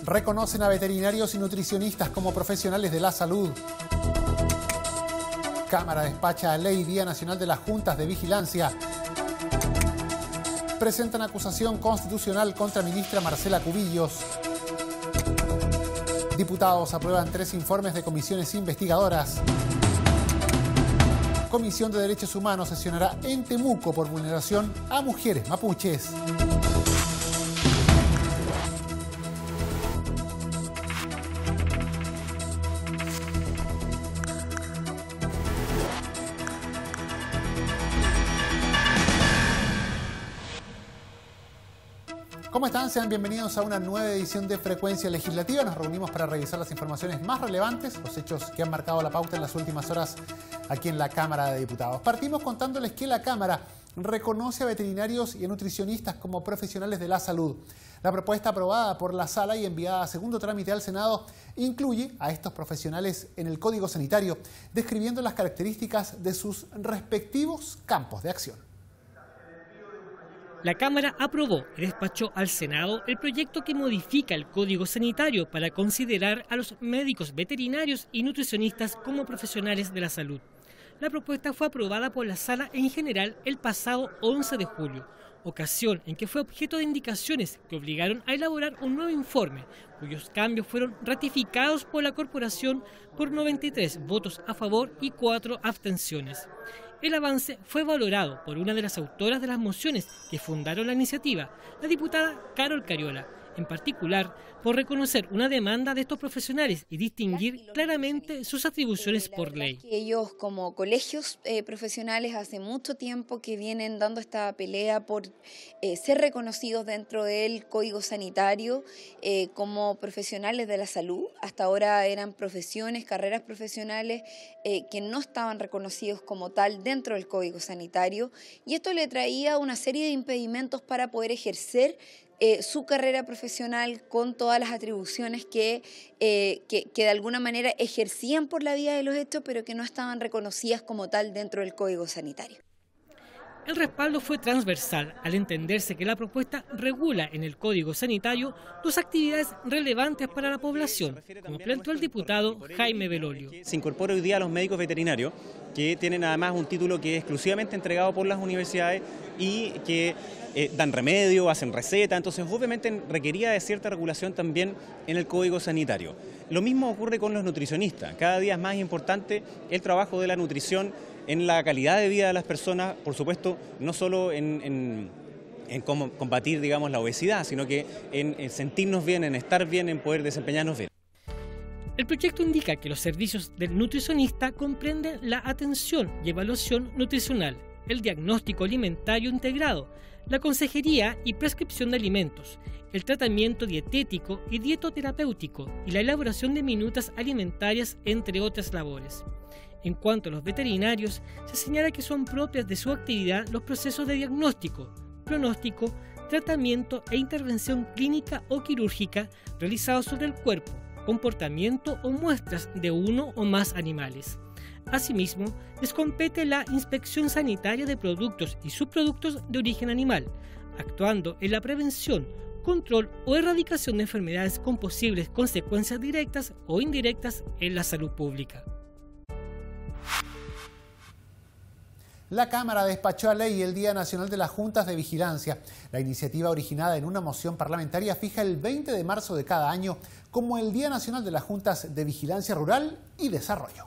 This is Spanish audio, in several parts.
Reconocen a veterinarios y nutricionistas como profesionales de la salud. Cámara despacha Ley Día Nacional de las Juntas de Vigilancia. Presentan acusación constitucional contra ministra Marcela Cubillos. Diputados aprueban 3 informes de comisiones investigadoras. Comisión de Derechos Humanos sesionará en Temuco por vulneración a mujeres mapuches. ¿Cómo están? Sean bienvenidos a una nueva edición de Frecuencia Legislativa. Nos reunimos para revisar las informaciones más relevantes, los hechos que han marcado la pauta en las últimas horas aquí en la Cámara de Diputados. Partimos contándoles que la Cámara reconoce a veterinarios y a nutricionistas como profesionales de la salud. La propuesta aprobada por la Sala y enviada a segundo trámite al Senado incluye a estos profesionales en el Código Sanitario, describiendo las características de sus respectivos campos de acción. La Cámara aprobó y despachó al Senado el proyecto que modifica el Código Sanitario para considerar a los médicos veterinarios y nutricionistas como profesionales de la salud. La propuesta fue aprobada por la Sala en general el pasado 11 de julio, ocasión en que fue objeto de indicaciones que obligaron a elaborar un nuevo informe, cuyos cambios fueron ratificados por la Corporación por 93 votos a favor y 4 abstenciones. El avance fue valorado por una de las autoras de las mociones que fundaron la iniciativa, la diputada Carol Cariola, en particular por reconocer una demanda de estos profesionales y distinguir claramente sus atribuciones por ley. Ellos como colegios profesionales hace mucho tiempo que vienen dando esta pelea por ser reconocidos dentro del Código Sanitario como profesionales de la salud. Hasta ahora eran profesiones, carreras profesionales que no estaban reconocidos como tal dentro del Código Sanitario, y esto le traía una serie de impedimentos para poder ejercer su carrera profesional con todas las atribuciones que de alguna manera ejercían por la vía de los hechos, pero que no estaban reconocidas como tal dentro del Código Sanitario. El respaldo fue transversal al entenderse que la propuesta regula en el Código Sanitario 2 actividades relevantes para la población, como planteó el diputado Jaime Belolio. Se incorpora hoy día a los médicos veterinarios, que tienen además un título que es exclusivamente entregado por las universidades y que dan remedio, hacen receta, entonces obviamente requería de cierta regulación también en el Código Sanitario. Lo mismo ocurre con los nutricionistas. Cada día es más importante el trabajo de la nutrición en la calidad de vida de las personas, por supuesto, no solo en cómo combatir, digamos, la obesidad, sino que en sentirnos bien, en estar bien, en poder desempeñarnos bien. El proyecto indica que los servicios del nutricionista comprenden la atención y evaluación nutricional, el diagnóstico alimentario integrado, la consejería y prescripción de alimentos, el tratamiento dietético y dietoterapéutico y la elaboración de minutas alimentarias, entre otras labores. En cuanto a los veterinarios, se señala que son propias de su actividad los procesos de diagnóstico, pronóstico, tratamiento e intervención clínica o quirúrgica realizados sobre el cuerpo, comportamiento o muestras de uno o más animales. Asimismo, les compete la inspección sanitaria de productos y subproductos de origen animal, actuando en la prevención, control o erradicación de enfermedades con posibles consecuencias directas o indirectas en la salud pública. La Cámara despachó a ley el Día Nacional de las Juntas de Vigilancia. La iniciativa, originada en una moción parlamentaria, fija el 20 de marzo de cada año como el Día Nacional de las Juntas de Vigilancia Rural y Desarrollo.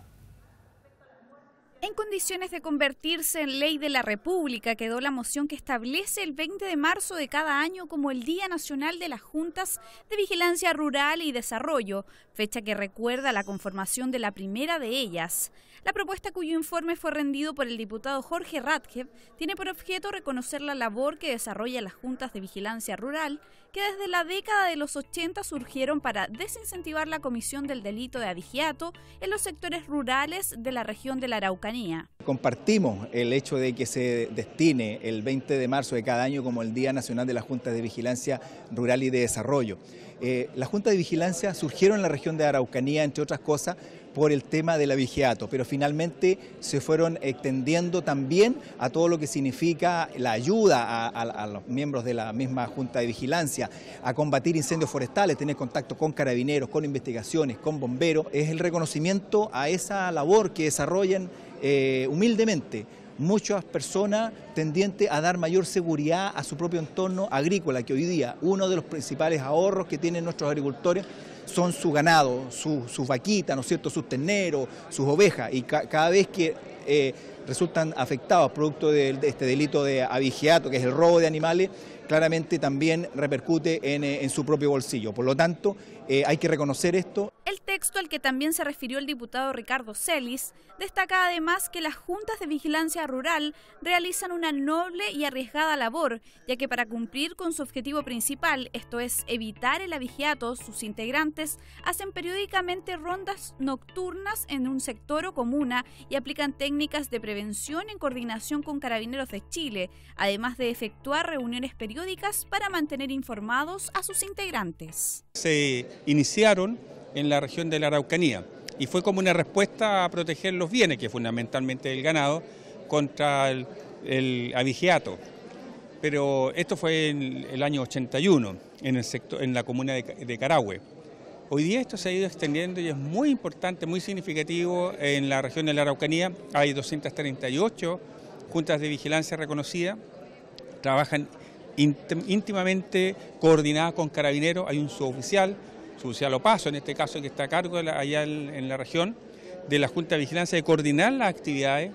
En condiciones de convertirse en ley de la República quedó la moción que establece el 20 de marzo de cada año como el Día Nacional de las Juntas de Vigilancia Rural y Desarrollo, fecha que recuerda la conformación de la primera de ellas. La propuesta, cuyo informe fue rendido por el diputado Jorge Ratjev, tiene por objeto reconocer la labor que desarrollan las juntas de vigilancia rural, que desde la década de los 80 surgieron para desincentivar la comisión del delito de abigeato en los sectores rurales de la región de la Araucanía. Compartimos el hecho de que se destine el 20 de marzo de cada año como el Día Nacional de las Juntas de Vigilancia Rural y de Desarrollo. Las juntas de vigilancia surgieron en la región de Araucanía, entre otras cosas, por el tema del abigeato, pero finalmente se fueron extendiendo también a todo lo que significa la ayuda a los miembros de la misma Junta de Vigilancia, a combatir incendios forestales, tener contacto con carabineros, con investigaciones, con bomberos. Es el reconocimiento a esa labor que desarrollan humildemente muchas personas tendientes a dar mayor seguridad a su propio entorno agrícola, que hoy día uno de los principales ahorros que tienen nuestros agricultores son su ganado, sus vaquitas, ¿no es cierto?, sus terneros, sus ovejas, y cada vez que resultan afectados producto de este delito de abigeato, que es el robo de animales, claramente también repercute en su propio bolsillo. Por lo tanto, hay que reconocer esto. El texto al que también se refirió el diputado Ricardo Celis destaca además que las juntas de vigilancia rural realizan una noble y arriesgada labor, ya que para cumplir con su objetivo principal, esto es evitar el abigeato, sus integrantes hacen periódicamente rondas nocturnas en un sector o comuna y aplican técnicas de prevención en coordinación con Carabineros de Chile, además de efectuar reuniones periódicas para mantener informados a sus integrantes. Se iniciaron en la región de la Araucanía y fue como una respuesta a proteger los bienes, que fundamentalmente el ganado, contra el abigeato. Pero esto fue en el año 81 en la comuna de Carahue. Hoy día esto se ha ido extendiendo y es muy importante, muy significativo en la región de la Araucanía. Hay 238 juntas de vigilancia reconocidas, trabajan íntimamente coordinadas con carabineros, hay un suboficial Opaso en este caso, que está a cargo allá en la región de la Junta de Vigilancia de coordinar las actividades,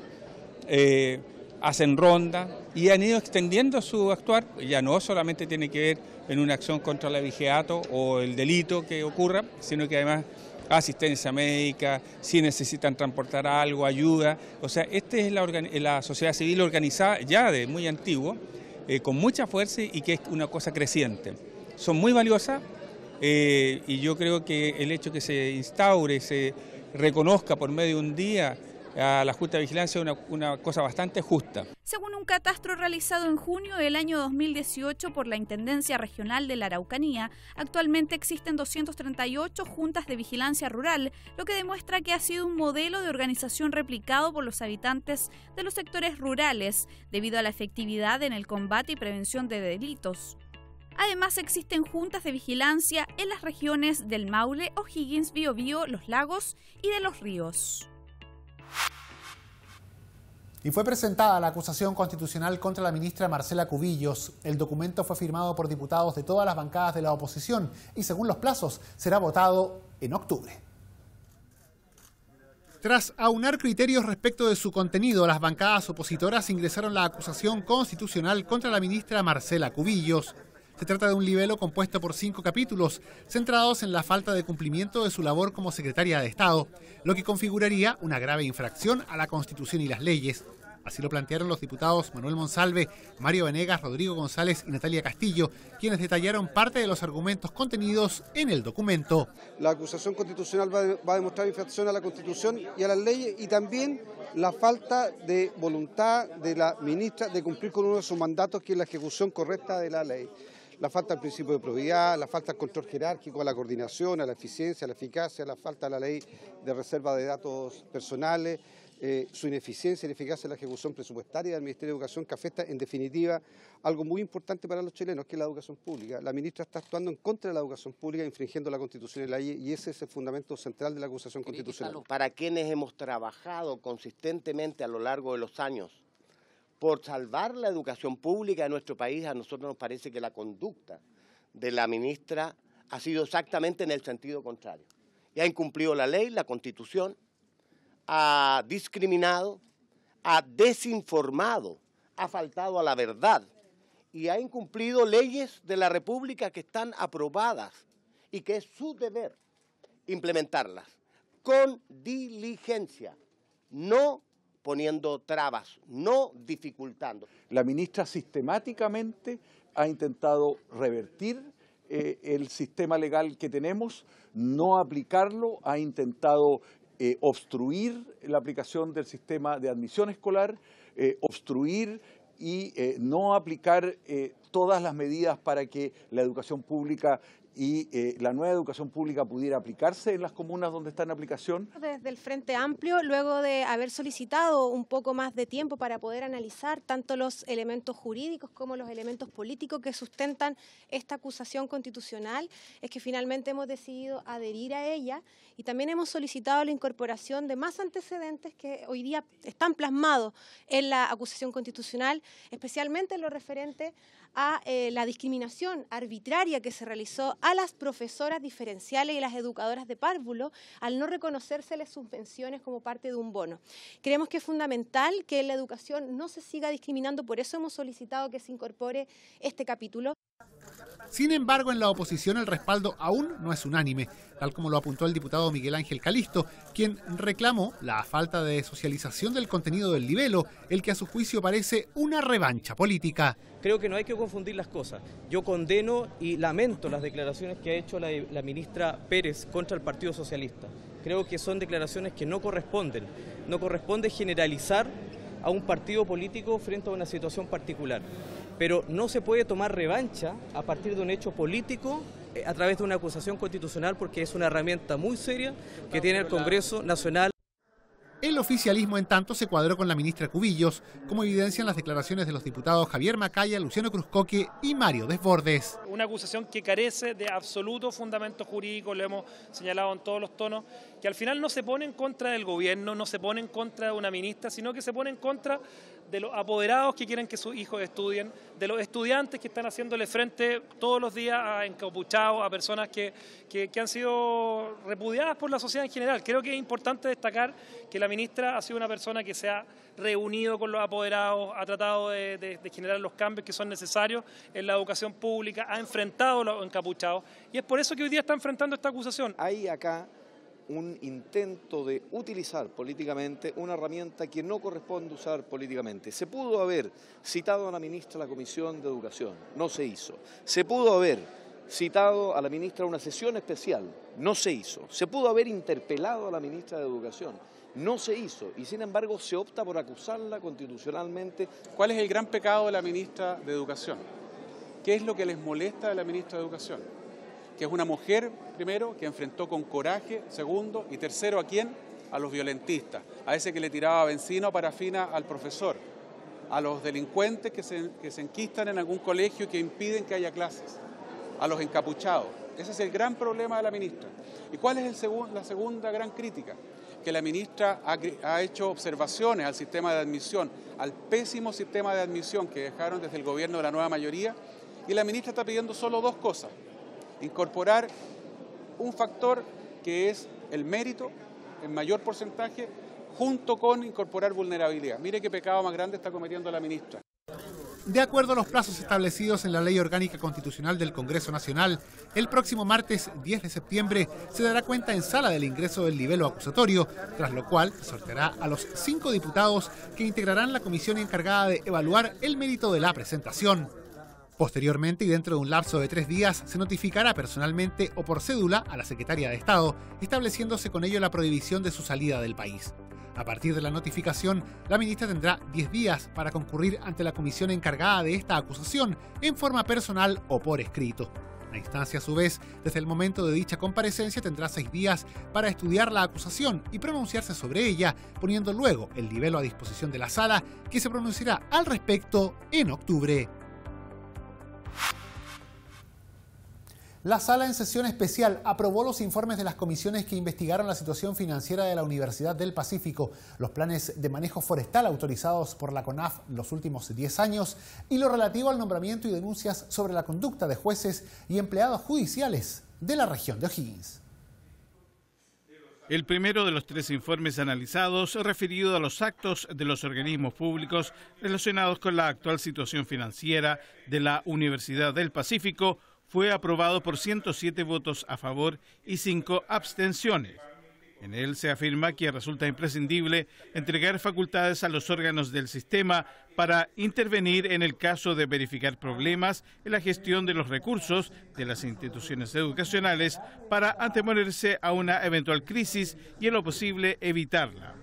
hacen ronda y han ido extendiendo su actuar, ya no solamente tiene que ver en una acción contra el abigeato o el delito que ocurra, sino que además asistencia médica, si necesitan transportar algo, ayuda. O sea, esta es la sociedad civil organizada ya de muy antiguo, con mucha fuerza y que es una cosa creciente. Son muy valiosas y yo creo que el hecho que se instaure, se reconozca por medio de un día a la Junta de Vigilancia es una cosa bastante justa. Según un catastro realizado en junio del año 2018 por la Intendencia Regional de la Araucanía, actualmente existen 238 juntas de vigilancia rural, lo que demuestra que ha sido un modelo de organización replicado por los habitantes de los sectores rurales, debido a la efectividad en el combate y prevención de delitos. Además, existen juntas de vigilancia en las regiones del Maule, O'Higgins, Biobío, Los Lagos y de Los Ríos. Y fue presentada la acusación constitucional contra la ministra Marcela Cubillos. El documento fue firmado por diputados de todas las bancadas de la oposición y, según los plazos, será votado en octubre. Tras aunar criterios respecto de su contenido, las bancadas opositoras ingresaron la acusación constitucional contra la ministra Marcela Cubillos. Se trata de un libelo compuesto por 5 capítulos, centrados en la falta de cumplimiento de su labor como secretaria de Estado, lo que configuraría una grave infracción a la Constitución y las leyes. Así lo plantearon los diputados Manuel Monsalve, Mario Venegas, Rodrigo González y Natalia Castillo, quienes detallaron parte de los argumentos contenidos en el documento. La acusación constitucional va a demostrar infracción a la Constitución y a las leyes, y también la falta de voluntad de la ministra de cumplir con uno de sus mandatos, que es la ejecución correcta de la ley. La falta del principio de probidad, la falta del control jerárquico, a la coordinación, a la eficiencia, a la eficacia, la falta de la ley de reserva de datos personales, su ineficiencia y ineficacia en la ejecución presupuestaria del Ministerio de Educación, que afecta en definitiva algo muy importante para los chilenos, que es la educación pública. La ministra está actuando en contra de la educación pública, infringiendo la Constitución y la ley, y ese es el fundamento central de la acusación constitucional. Para quienes hemos trabajado consistentemente a lo largo de los años por salvar la educación pública de nuestro país, a nosotros nos parece que la conducta de la ministra ha sido exactamente en el sentido contrario. Y ha incumplido la ley, la Constitución, ha discriminado, ha desinformado, ha faltado a la verdad y ha incumplido leyes de la República que están aprobadas y que es su deber implementarlas con diligencia, no poniendo trabas, no dificultando. La ministra sistemáticamente ha intentado revertir el sistema legal que tenemos, no aplicarlo, ha intentado obstruir la aplicación del sistema de admisión escolar, obstruir y no aplicar todas las medidas para que la educación pública y la nueva educación pública pudiera aplicarse en las comunas donde está en aplicación. Desde el Frente Amplio, luego de haber solicitado un poco más de tiempo para poder analizar tanto los elementos jurídicos como los elementos políticos que sustentan esta acusación constitucional, es que finalmente hemos decidido adherir a ella y también hemos solicitado la incorporación de más antecedentes que hoy día están plasmados en la acusación constitucional, especialmente en lo referente a la discriminación arbitraria que se realizó a las profesoras diferenciales y las educadoras de párvulo al no reconocérseles sus pensiones como parte de un bono. Creemos que es fundamental que en la educación no se siga discriminando, por eso hemos solicitado que se incorpore este capítulo. Sin embargo, en la oposición el respaldo aún no es unánime, tal como lo apuntó el diputado Miguel Ángel Calisto, quien reclamó la falta de socialización del contenido del libelo, el que a su juicio parece una revancha política. Creo que no hay que confundir las cosas. Yo condeno y lamento las declaraciones que ha hecho la ministra Pérez contra el Partido Socialista. Creo que son declaraciones que no corresponden. No corresponde generalizar a un partido político frente a una situación particular. Pero no se puede tomar revancha a partir de un hecho político a través de una acusación constitucional, porque es una herramienta muy seria que tiene el Congreso Nacional. El oficialismo, en tanto, se cuadró con la ministra Cubillos, como evidencian las declaraciones de los diputados Javier Macaya, Luciano Cruzcoque y Mario Desbordes. Una acusación que carece de absoluto fundamento jurídico, lo hemos señalado en todos los tonos, que al final no se pone en contra del gobierno, no se pone en contra de una ministra, sino que se pone en contra de los apoderados que quieren que sus hijos estudien, de los estudiantes que están haciéndole frente todos los días a encapuchados, a personas que han sido repudiadas por la sociedad en general. Creo que es importante destacar que la ministra ha sido una persona que se ha reunido con los apoderados, ha tratado de generar los cambios que son necesarios en la educación pública, ha enfrentado a los encapuchados y es por eso que hoy día está enfrentando esta acusación. Hay acá un intento de utilizar políticamente una herramienta que no corresponde usar políticamente. Se pudo haber citado a la ministra a la Comisión de Educación, no se hizo. Se pudo haber citado a la ministra a una sesión especial, no se hizo. Se pudo haber interpelado a la ministra de Educación, no se hizo. Y sin embargo se opta por acusarla constitucionalmente. ¿Cuál es el gran pecado de la ministra de Educación? ¿Qué es lo que les molesta de la ministra de Educación? Que es una mujer, primero, que enfrentó con coraje, segundo, y tercero, ¿a quién? A los violentistas, a ese que le tiraba benzina o parafina al profesor, a los delincuentes que se enquistan en algún colegio y que impiden que haya clases, a los encapuchados. Ese es el gran problema de la ministra. ¿Y cuál es la segunda gran crítica? Que la ministra ha hecho observaciones al sistema de admisión, al pésimo sistema de admisión que dejaron desde el gobierno de la nueva mayoría, y la ministra está pidiendo solo dos cosas: incorporar un factor que es el mérito en mayor porcentaje, junto con incorporar vulnerabilidad. Mire qué pecado más grande está cometiendo la ministra. De acuerdo a los plazos establecidos en la Ley Orgánica Constitucional del Congreso Nacional, el próximo martes 10 de septiembre se dará cuenta en sala del ingreso del libelo acusatorio, tras lo cual se sorteará a los 5 diputados que integrarán la comisión encargada de evaluar el mérito de la presentación. Posteriormente, y dentro de un lapso de 3 días, se notificará personalmente o por cédula a la Secretaría de Estado, estableciéndose con ello la prohibición de su salida del país. A partir de la notificación, la ministra tendrá 10 días para concurrir ante la comisión encargada de esta acusación en forma personal o por escrito. La instancia, a su vez, desde el momento de dicha comparecencia tendrá 6 días para estudiar la acusación y pronunciarse sobre ella, poniendo luego el libelo a disposición de la sala, que se pronunciará al respecto en octubre. La sala en sesión especial aprobó los informes de las comisiones que investigaron la situación financiera de la Universidad del Pacífico, los planes de manejo forestal autorizados por la CONAF los últimos 10 años y lo relativo al nombramiento y denuncias sobre la conducta de jueces y empleados judiciales de la región de O'Higgins. El primero de los 3 informes analizados, referido a los actos de los organismos públicos relacionados con la actual situación financiera de la Universidad del Pacífico, fue aprobado por 107 votos a favor y 5 abstenciones. En él se afirma que resulta imprescindible entregar facultades a los órganos del sistema para intervenir en el caso de verificar problemas en la gestión de los recursos de las instituciones educacionales para anteponerse a una eventual crisis y en lo posible evitarla.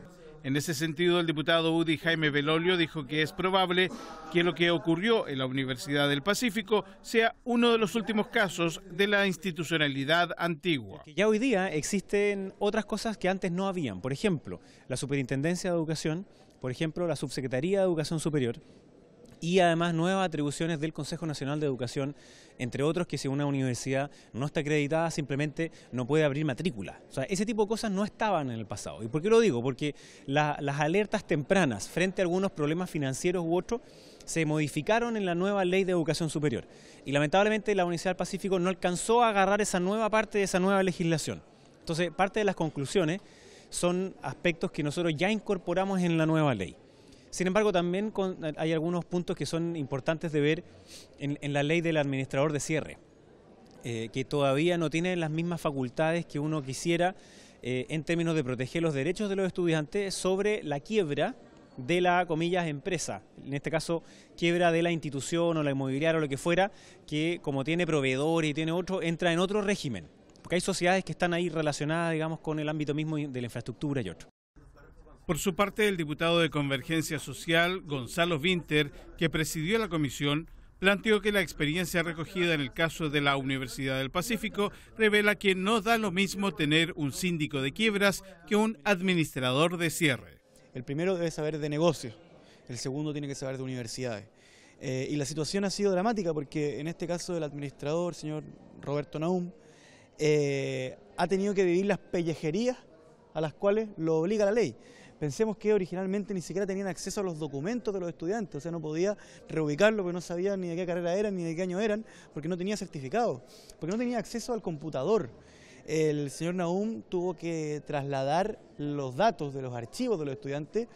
En ese sentido, el diputado UDI Jaime Belolio dijo que es probable que lo que ocurrió en la Universidad del Pacífico sea uno de los últimos casos de la institucionalidad antigua. Ya hoy día existen otras cosas que antes no habían. Por ejemplo, la Superintendencia de Educación, por ejemplo, la Subsecretaría de Educación Superior, y además nuevas atribuciones del Consejo Nacional de Educación, entre otros, que si una universidad no está acreditada simplemente no puede abrir matrícula. O sea, ese tipo de cosas no estaban en el pasado. ¿Y por qué lo digo? Porque las alertas tempranas frente a algunos problemas financieros u otros se modificaron en la nueva Ley de Educación Superior. Y lamentablemente la Universidad del Pacífico no alcanzó a agarrar esa nueva parte de esa nueva legislación. Entonces, parte de las conclusiones son aspectos que nosotros ya incorporamos en la nueva ley. Sin embargo, también hay algunos puntos que son importantes de ver en la ley del administrador de cierre, que todavía no tiene las mismas facultades que uno quisiera en términos de proteger los derechos de los estudiantes sobre la quiebra de la, comillas, empresa, en este caso quiebra de la institución o la inmobiliaria o lo que fuera, que como tiene proveedores y tiene otro, entra en otro régimen, porque hay sociedades que están ahí relacionadas, digamos, con el ámbito mismo de la infraestructura y otro. Por su parte, el diputado de Convergencia Social, Gonzalo Vinter, que presidió la comisión, planteó que la experiencia recogida en el caso de la Universidad del Pacífico revela que no da lo mismo tener un síndico de quiebras que un administrador de cierre. El primero debe saber de negocios, el segundo tiene que saber de universidades. Y la situación ha sido dramática porque en este caso el administrador, señor Roberto Nahum, ha tenido que vivir las pellejerías a las cuales lo obliga la ley. Pensemos que originalmente ni siquiera tenían acceso a los documentos de los estudiantes, o sea, no podía reubicarlo porque no sabía ni de qué carrera eran ni de qué año eran, porque no tenía certificado, porque no tenía acceso al computador. El señor Nahum tuvo que trasladar los datos de los archivos de los estudiantes,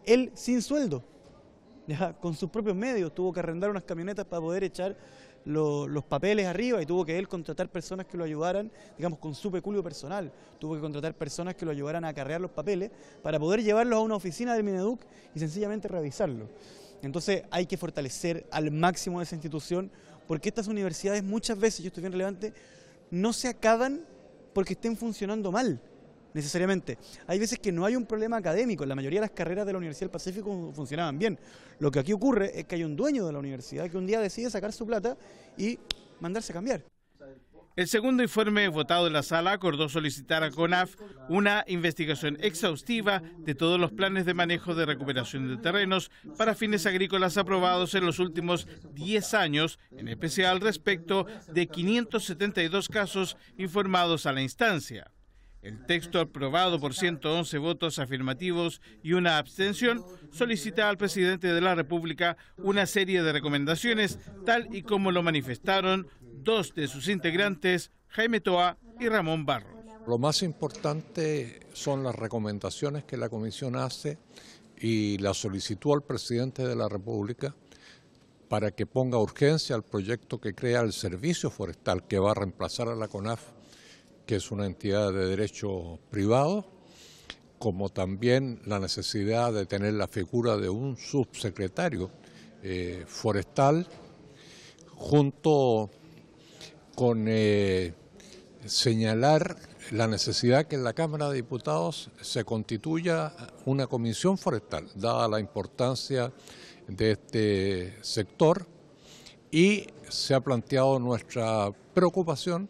él sin sueldo, ya, con sus propios medios, tuvo que arrendar unas camionetas para poder echar los papeles arriba y tuvo que él contratar personas que lo ayudaran, digamos, con su peculio personal. Tuvo que contratar personas que lo ayudaran a acarrear los papeles para poder llevarlos a una oficina del Mineduc y sencillamente revisarlos. Entonces hay que fortalecer al máximo esa institución porque estas universidades muchas veces, yo estoy bien relevante, no se acaban porque estén funcionando mal. Necesariamente. Hay veces que no hay un problema académico, la mayoría de las carreras de la Universidad del Pacífico funcionaban bien. Lo que aquí ocurre es que hay un dueño de la universidad que un día decide sacar su plata y mandarse a cambiar. El segundo informe votado en la sala acordó solicitar a CONAF una investigación exhaustiva de todos los planes de manejo de recuperación de terrenos para fines agrícolas aprobados en los últimos 10 años, en especial respecto de 572 casos informados a la instancia. El texto, aprobado por 111 votos afirmativos y una abstención, solicita al presidente de la República una serie de recomendaciones, tal y como lo manifestaron dos de sus integrantes, Jaime Toa y Ramón Barros. Lo más importante son las recomendaciones que la comisión hace y la solicitó al presidente de la República para que ponga urgencia al proyecto que crea el Servicio Forestal, que va a reemplazar a la CONAF, que es una entidad de derecho privado, como también la necesidad de tener la figura de un subsecretario forestal, junto con señalar la necesidad que en la Cámara de Diputados se constituya una comisión forestal, dada la importancia de este sector, y se ha planteado nuestra preocupación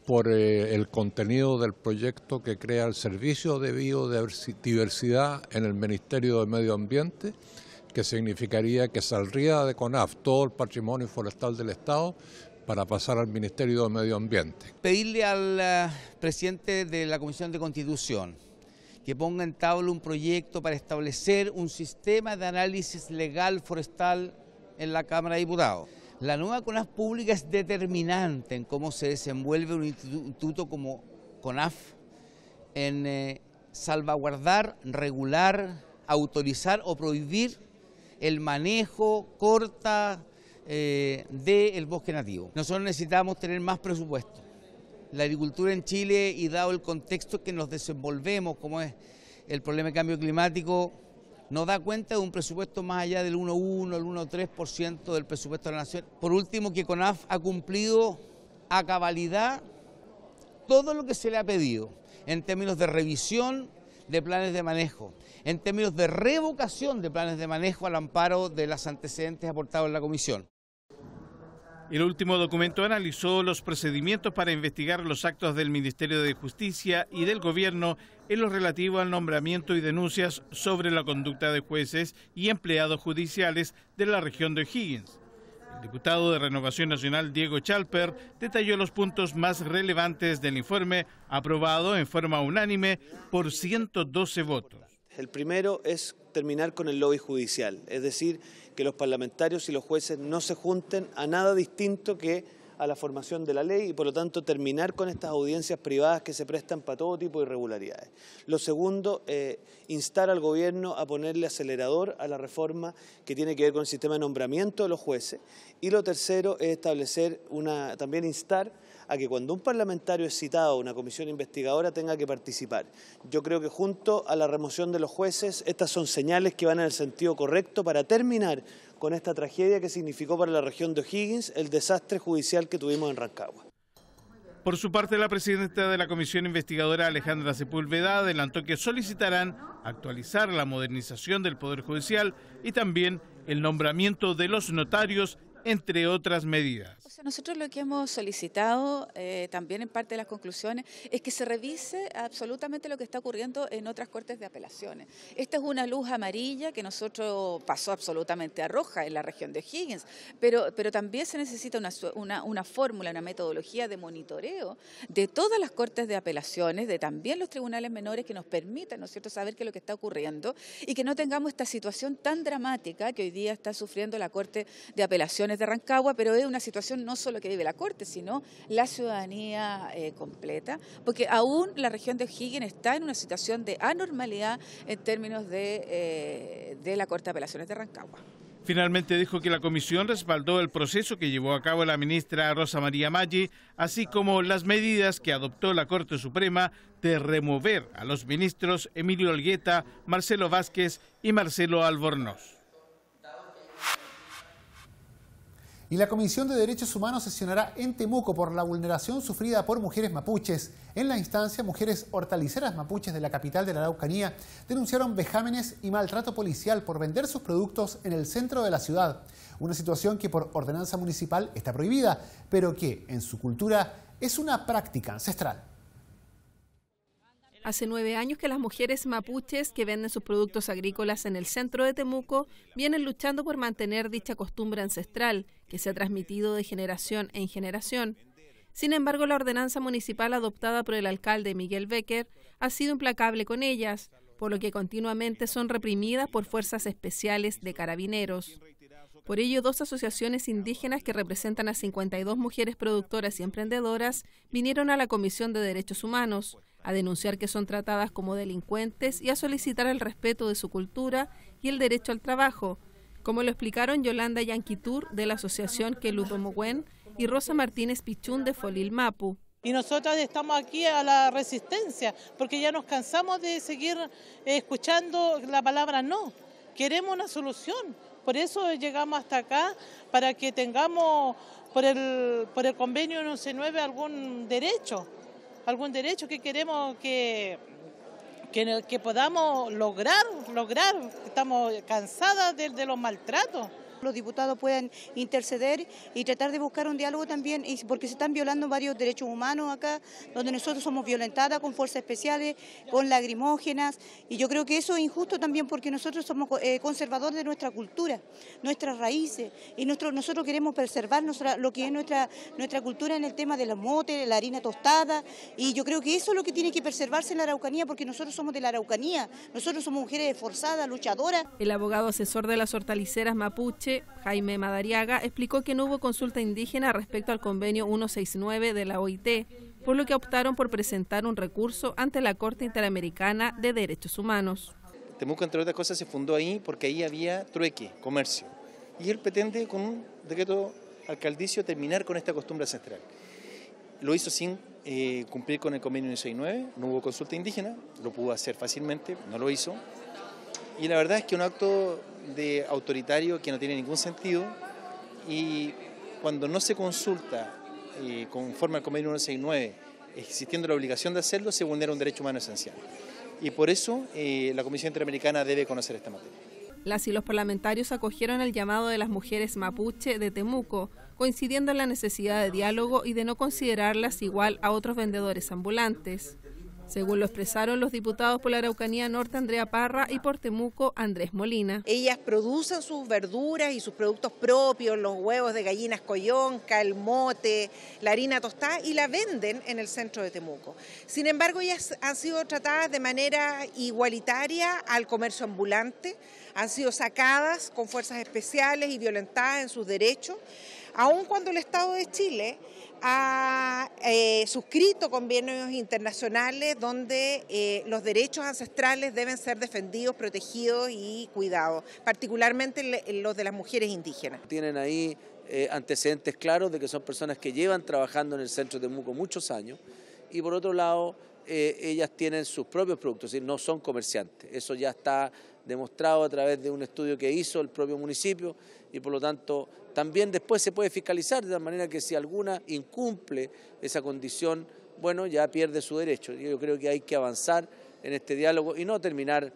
por el contenido del proyecto que crea el Servicio de Biodiversidad en el Ministerio de Medio Ambiente, que significaría que saldría de CONAF todo el patrimonio forestal del Estado para pasar al Ministerio de Medio Ambiente. Pedirle al presidente de la Comisión de Constitución que ponga en tabla un proyecto para establecer un sistema de análisis legal forestal en la Cámara de Diputados. La nueva CONAF pública es determinante en cómo se desenvuelve un instituto como CONAF en salvaguardar, regular, autorizar o prohibir el manejo, corta del bosque nativo. Nosotros necesitamos tener más presupuesto. La agricultura en Chile, y dado el contexto que nos desenvolvemos, como es el problema de cambio climático, no da cuenta de un presupuesto más allá del 1,1, el 1,3% del presupuesto de la Nación. Por último, que CONAF ha cumplido a cabalidad todo lo que se le ha pedido en términos de revisión de planes de manejo, en términos de revocación de planes de manejo al amparo de los antecedentes aportados en la comisión. El último documento analizó los procedimientos para investigar los actos del Ministerio de Justicia y del Gobierno en lo relativo al nombramiento y denuncias sobre la conducta de jueces y empleados judiciales de la región de O'Higgins. El diputado de Renovación Nacional, Diego Chalper, detalló los puntos más relevantes del informe, aprobado en forma unánime por 112 votos. El primero es terminar con el lobby judicial, es decir, que los parlamentarios y los jueces no se junten a nada distinto que a la formación de la ley y por lo tanto terminar con estas audiencias privadas que se prestan para todo tipo de irregularidades. Lo segundo, instar al gobierno a ponerle acelerador a la reforma que tiene que ver con el sistema de nombramiento de los jueces. Y lo tercero es establecer también instar a que cuando un parlamentario es citado a una comisión investigadora tenga que participar. Yo creo que junto a la remoción de los jueces, estas son señales que van en el sentido correcto para terminar con esta tragedia que significó para la región de O'Higgins el desastre judicial que tuvimos en Rancagua. Por su parte, la presidenta de la comisión investigadora, Alejandra Sepúlveda, adelantó que solicitarán actualizar la modernización del Poder Judicial y también el nombramiento de los notarios, entre otras medidas. Nosotros lo que hemos solicitado, también en parte de las conclusiones, es que se revise absolutamente lo que está ocurriendo en otras cortes de apelaciones. Esta es una luz amarilla que nosotros pasó absolutamente a roja en la región de O'Higgins, pero también se necesita una fórmula, una metodología de monitoreo de todas las cortes de apelaciones, de también los tribunales menores que nos permitan, ¿no es cierto?, saber qué es lo que está ocurriendo y que no tengamos esta situación tan dramática que hoy día está sufriendo la Corte de Apelaciones de Rancagua, pero es una situación no solo que vive la Corte, sino la ciudadanía completa, porque aún la región de O'Higgins está en una situación de anormalidad en términos de la Corte de Apelaciones de Rancagua. Finalmente dijo que la comisión respaldó el proceso que llevó a cabo la ministra Rosa María Maggi, así como las medidas que adoptó la Corte Suprema de remover a los ministros Emilio Olgueta, Marcelo Vázquez y Marcelo Albornoz. Y la Comisión de Derechos Humanos sesionará en Temuco por la vulneración sufrida por mujeres mapuches. En la instancia, mujeres hortaliceras mapuches de la capital de la Araucanía denunciaron vejámenes y maltrato policial por vender sus productos en el centro de la ciudad. Una situación que por ordenanza municipal está prohibida, pero que en su cultura es una práctica ancestral. Hace 9 años que las mujeres mapuches que venden sus productos agrícolas en el centro de Temuco vienen luchando por mantener dicha costumbre ancestral que se ha transmitido de generación en generación. Sin embargo, la ordenanza municipal adoptada por el alcalde Miguel Becker ha sido implacable con ellas, por lo que continuamente son reprimidas por fuerzas especiales de carabineros. Por ello, 2 asociaciones indígenas que representan a 52 mujeres productoras y emprendedoras vinieron a la Comisión de Derechos Humanos a denunciar que son tratadas como delincuentes y a solicitar el respeto de su cultura y el derecho al trabajo, como lo explicaron Yolanda Yanquitur de la asociación Kelutomogüen y Rosa Martínez Pichún de Folil Mapu. Y nosotras estamos aquí a la resistencia porque ya nos cansamos de seguir escuchando la palabra no. Queremos una solución. Por eso llegamos hasta acá, para que tengamos por el convenio 119 algún derecho que queremos que podamos lograr. Estamos cansadas de los maltratos. Los diputados puedan interceder y tratar de buscar un diálogo también, porque se están violando varios derechos humanos acá, donde nosotros somos violentadas con fuerzas especiales, con lacrimógenas, y yo creo que eso es injusto también porque nosotros somos conservadores de nuestra cultura, nuestras raíces, y nosotros queremos preservar lo que es nuestra cultura en el tema de los motes, la harina tostada, y yo creo que eso es lo que tiene que preservarse en la Araucanía, porque nosotros somos de la Araucanía, nosotros somos mujeres esforzadas, luchadoras. El abogado asesor de las hortaliceras mapuche, Jaime Madariaga, explicó que no hubo consulta indígena respecto al convenio 169 de la OIT, por lo que optaron por presentar un recurso ante la Corte Interamericana de Derechos Humanos. Temuco, entre otras cosas, se fundó ahí porque ahí había trueque, comercio. Y él pretende, con un decreto alcaldicio, terminar con esta costumbre ancestral. Lo hizo sin cumplir con el convenio 169, no hubo consulta indígena, lo pudo hacer fácilmente, no lo hizo. Y la verdad es que un acto de autoritario que no tiene ningún sentido, y cuando no se consulta conforme al convenio 169, existiendo la obligación de hacerlo, se vulnera un derecho humano esencial. y por eso la Comisión Interamericana debe conocer esta materia. Las y los parlamentarios acogieron el llamado de las mujeres mapuche de Temuco, coincidiendo en la necesidad de diálogo y de no considerarlas igual a otros vendedores ambulantes. Según lo expresaron los diputados por la Araucanía Norte, Andrea Parra, y por Temuco, Andrés Molina. Ellas producen sus verduras y sus productos propios, los huevos de gallinas coyonca, el mote, la harina tostada, y la venden en el centro de Temuco. Sin embargo, ellas han sido tratadas de manera igualitaria al comercio ambulante, han sido sacadas con fuerzas especiales y violentadas en sus derechos, aun cuando el Estado de Chile ha suscrito convenios internacionales donde los derechos ancestrales deben ser defendidos, protegidos y cuidados, particularmente los de las mujeres indígenas. Tienen ahí antecedentes claros de que son personas que llevan trabajando en el centro de Temuco muchos años, y por otro lado ellas tienen sus propios productos, es decir, no son comerciantes. Eso ya está demostrado a través de un estudio que hizo el propio municipio, y por lo tanto también después se puede fiscalizar, de tal manera que si alguna incumple esa condición, bueno, ya pierde su derecho. Yo creo que hay que avanzar en este diálogo y no terminar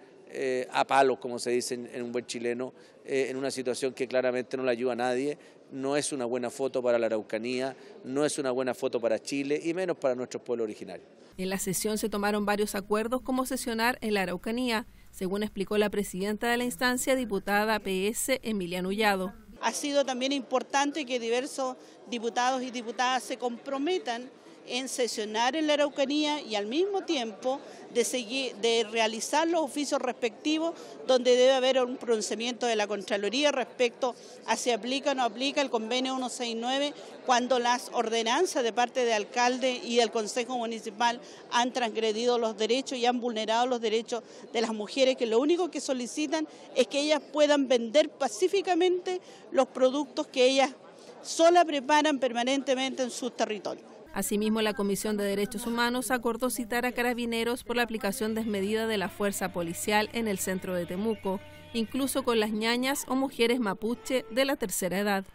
a palos, como se dice en un buen chileno, en una situación que claramente no le ayuda a nadie. No es una buena foto para la Araucanía, no es una buena foto para Chile y menos para nuestros pueblos originarios. En la sesión se tomaron varios acuerdos como sesionar en la Araucanía, según explicó la presidenta de la instancia, diputada PS Emilia Nullado. Ha sido también importante que diversos diputados y diputadas se comprometan en sesionar en la Araucanía y al mismo tiempo de realizar los oficios respectivos, donde debe haber un pronunciamiento de la Contraloría respecto a si aplica o no aplica el convenio 169 cuando las ordenanzas de parte del alcalde y del Consejo Municipal han transgredido los derechos y han vulnerado los derechos de las mujeres, que lo único que solicitan es que ellas puedan vender pacíficamente los productos que ellas solas preparan permanentemente en sus territorios. Asimismo, la Comisión de Derechos Humanos acordó citar a carabineros por la aplicación desmedida de la fuerza policial en el centro de Temuco, incluso con las ñañas o mujeres mapuche de la tercera edad.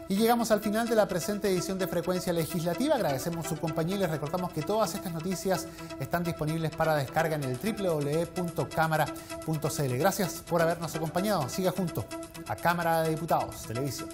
Y llegamos al final de la presente edición de Frecuencia Legislativa. Agradecemos su compañía y les recordamos que todas estas noticias están disponibles para descarga en el www.cámara.cl. Gracias por habernos acompañado. Siga junto a Cámara de Diputados Televisión.